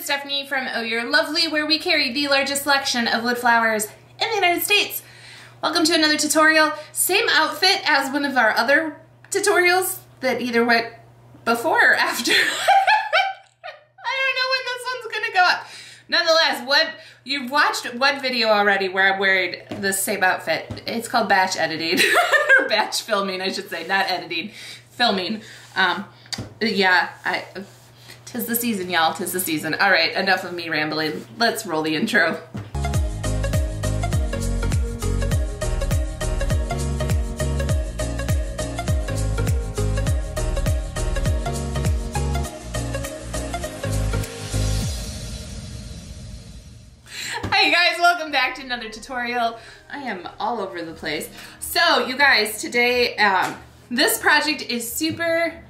it's Stephanie from Oh You're Lovely, where we carry the largest selection of wood flowers in the United States. Welcome to another tutorial. Same outfit as one of our other tutorials that either went before or after. I don't know when this one's gonna go up. Nonetheless, you've watched what video already where I'm wearing the same outfit. It's called batch editing, or batch filming, I should say, not editing, filming. Yeah, 'tis the season, y'all, 'tis the season. All right, enough of me rambling. Let's roll the intro. Hi guys, welcome back to another tutorial. I am all over the place. So you guys, today, this project is super,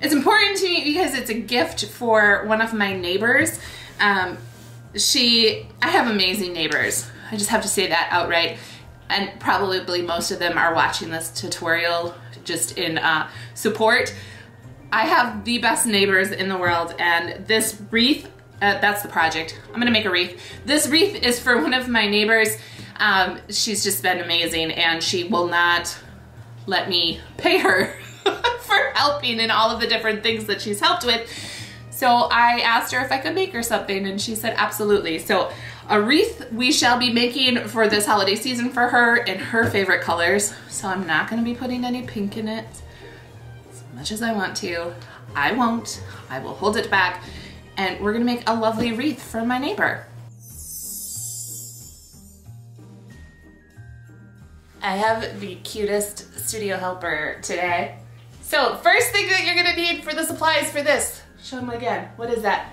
it's important to me because it's a gift for one of my neighbors. I have amazing neighbors. I just have to say that outright. And probably most of them are watching this tutorial just in support. I have the best neighbors in the world, and this wreath, that's the project. I'm gonna make a wreath. This wreath is for one of my neighbors. She's just been amazing, and she will not let me pay her for helping in all of the different things that she's helped with. So I asked her if I could make her something, and she said absolutely. So a wreath we shall be making for this holiday season for her in her favorite colors. So I'm not gonna be putting any pink in it as much as I want to. I won't. I will hold it back, and we're gonna make a lovely wreath for my neighbor. I have the cutest studio helper today. So first thing that you're gonna need for the supplies for this, show them again, what is that?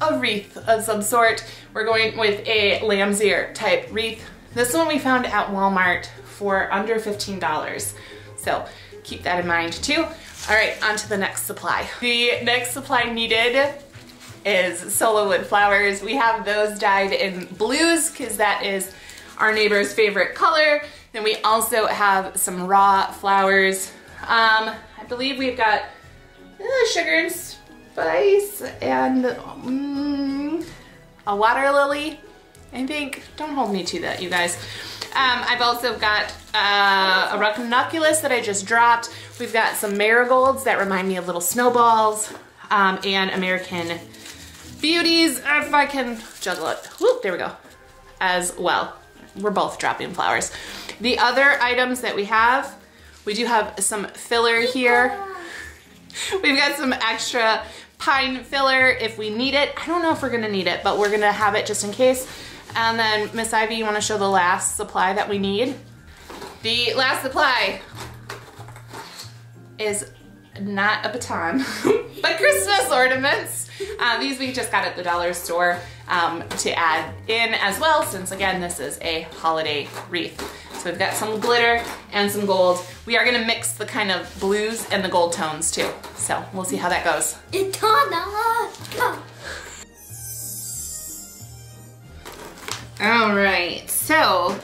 A wreath of some sort. We're going with a lamb's ear type wreath. This one we found at Walmart for under $15. So keep that in mind too. All right, on to the next supply. The next supply needed is Sola wood flowers. We have those dyed in blues because that is our neighbor's favorite color. Then we also have some raw flowers. I believe we've got sugar and spice and a water lily, I think. Don't hold me to that, you guys. I've also got a ranunculus that I just dropped. We've got some marigolds that remind me of little snowballs, and American beauties, if I can juggle it. Whoop, there we go. As well. We're both dropping flowers. The other items that we do have some filler here. We've got some extra pine filler if we need it. I don't know if we're gonna need it, but we're gonna have it just in case. And then Miss Ivy, you wanna show the last supply that we need? The last supply is not a baton, but Christmas ornaments. These we just got at the dollar store to add in as well, since again, this is a holiday wreath. So we've got some glitter and some gold. We are gonna mix the kind of blues and the gold tones too. So we'll see how that goes. All right, so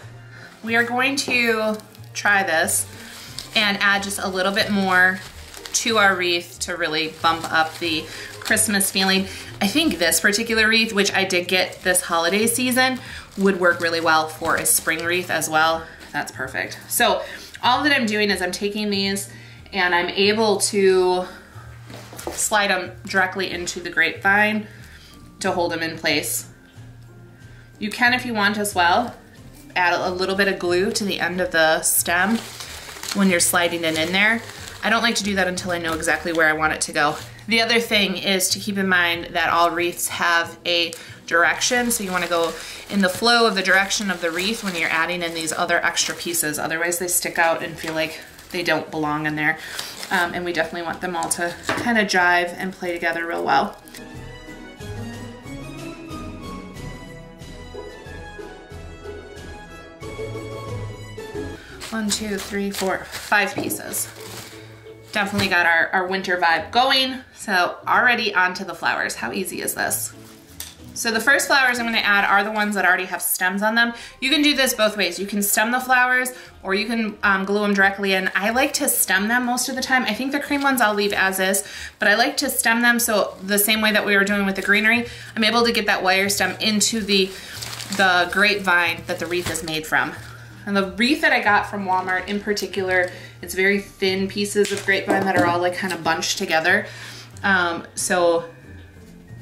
we are going to try this and add just a little bit more to our wreath to really bump up the Christmas feeling. I think this particular wreath, which I did get this holiday season, would work really well for a spring wreath as well. That's perfect. So all that I'm doing is I'm taking these and I'm able to slide them directly into the grapevine to hold them in place. You can, if you want as well, add a little bit of glue to the end of the stem when you're sliding it in there. I don't like to do that until I know exactly where I want it to go. The other thing is to keep in mind that all wreaths have a direction, so you want to go in the flow of the direction of the wreath when you're adding in these other extra pieces. Otherwise they stick out and feel like they don't belong in there. And we definitely want them all to kind of jive and play together real well. One, two, three, four, 5 pieces. Definitely got our winter vibe going. So already onto the flowers. How easy is this? So the first flowers I'm gonna add are the ones that already have stems on them. You can do this both ways. You can stem the flowers or you can glue them directly in. I like to stem them most of the time. I think the cream ones I'll leave as is, but I like to stem them so the same way that we were doing with the greenery, I'm able to get that wire stem into the grapevine that the wreath is made from. And the wreath that I got from Walmart in particular, it's very thin pieces of grapevine that are all like kind of bunched together. So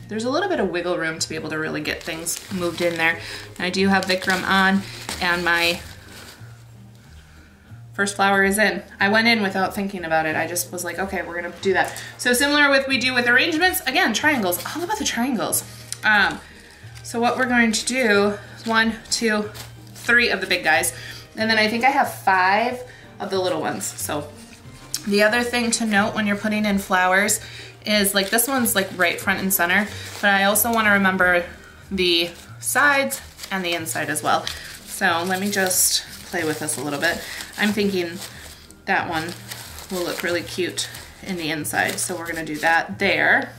there's a little bit of wiggle room to be able to really get things moved in there. And I do have Vikram on and my first flower is in. I went in without thinking about it. I just was like, okay, we're gonna do that. So similar with we do with arrangements, again, triangles, all about the triangles. So what we're going to do is 1, 2, 3 of the big guys. And then I think I have 5 of the little ones. So the other thing to note when you're putting in flowers is like this one's like right front and center, but I also want to remember the sides and the inside as well. So let me just play with this a little bit. I'm thinking that one will look really cute in the inside. So we're gonna do that there.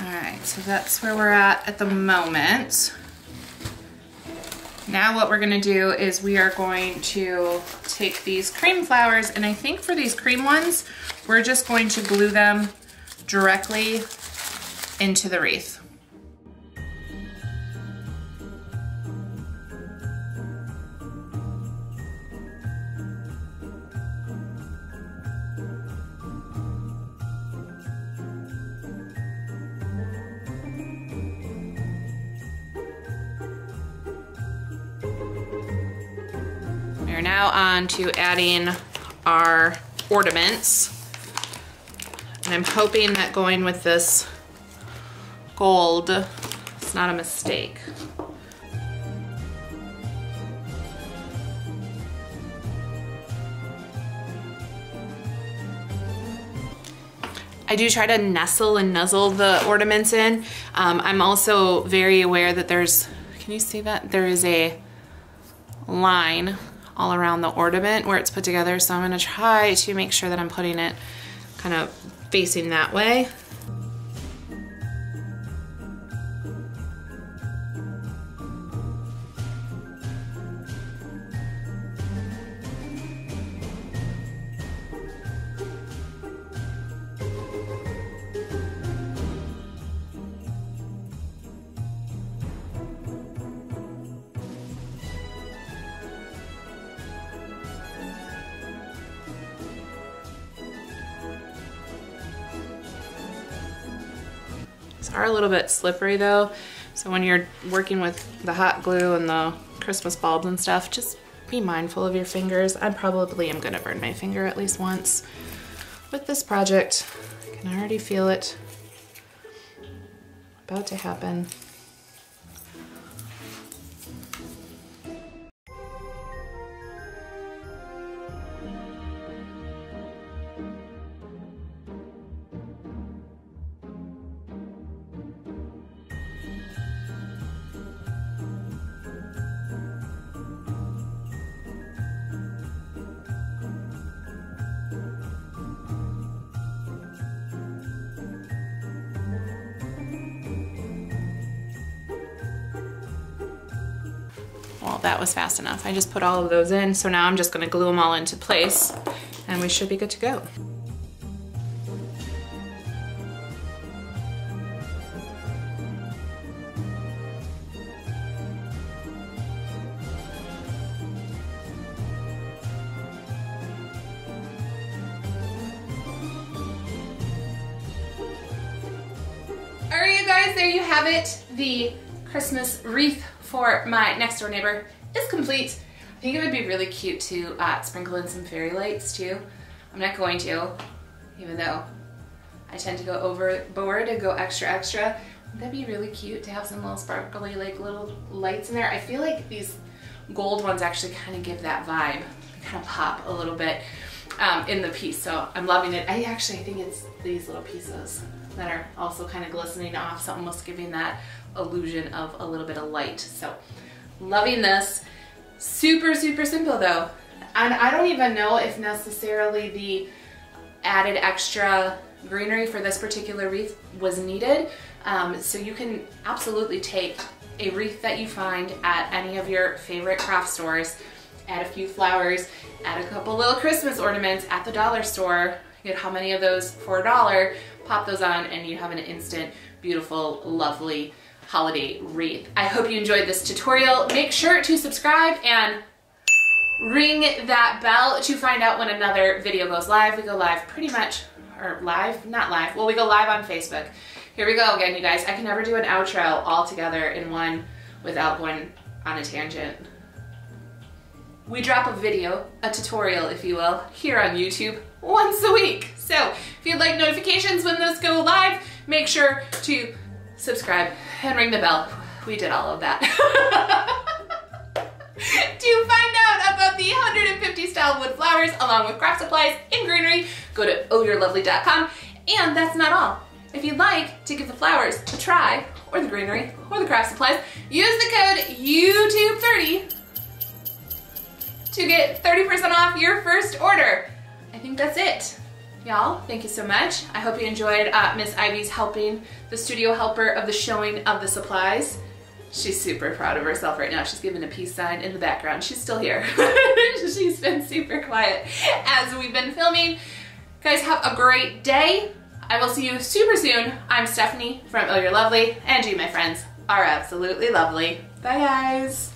Alright, so that's where we're at the moment. Now what we're going to do is we are going to take these cream flowers, and I think for these cream ones, we're just going to glue them directly into the wreath. We're now on to adding our ornaments. And I'm hoping that going with this gold is not a mistake. I do try to nestle and nuzzle the ornaments in. I'm also very aware that there's, can you see that? There is a line all around the ornament where it's put together, so I'm gonna try to make sure that I'm putting it kind of facing that way. These are a little bit slippery though, so when you're working with the hot glue and the Christmas bulbs and stuff, just be mindful of your fingers. I probably am gonna burn my finger at least once with this project. I can already feel it about to happen. Well, that was fast enough. I just put all of those in, so now I'm just gonna glue them all into place and we should be good to go. All right, you guys, there you have it. The Christmas wreath for my next door neighbor is complete. I think it would be really cute to sprinkle in some fairy lights too. I'm not going to, even though I tend to go overboard and go extra. That'd be really cute to have some little sparkly, like little lights in there. I feel like these gold ones actually kind of give that vibe, kind of pop a little bit in the piece. So I'm loving it. I think it's these little pieces that are also kind of glistening off, so almost giving that illusion of a little bit of light. So loving this. Super simple though. And I don't even know if necessarily the added extra greenery for this particular wreath was needed. So you can absolutely take a wreath that you find at any of your favorite craft stores, add a few flowers, add a couple little Christmas ornaments at the dollar store, get how many of those for $1, pop those on, and you have an instant, beautiful, lovely holiday wreath. I hope you enjoyed this tutorial. Make sure to subscribe and ring that bell to find out when another video goes live. We go live pretty much, or live, not live, well, we go live on Facebook. Here we go again, you guys. I can never do an outro all together in one without going on a tangent. We drop a video, a tutorial if you will, here on YouTube once a week. So if you'd like notifications when those go live, make sure to subscribe and ring the bell. We did all of that. To find out about the 150 style wood flowers along with craft supplies and greenery, go to ohyourelovely.com. And that's not all. If you'd like to give the flowers a try, or the greenery, or the craft supplies, use the code YouTube30 to get 30% off your first order. I think that's it. Y'all, thank you so much. I hope you enjoyed Miss Ivy's helping, the studio helper of the showing of the supplies. She's super proud of herself right now. She's giving a peace sign in the background. She's still here. She's been super quiet as we've been filming. Guys, have a great day. I will see you super soon. I'm Stephanie from Oh You're Lovely, and you, my friends, are absolutely lovely. Bye, guys.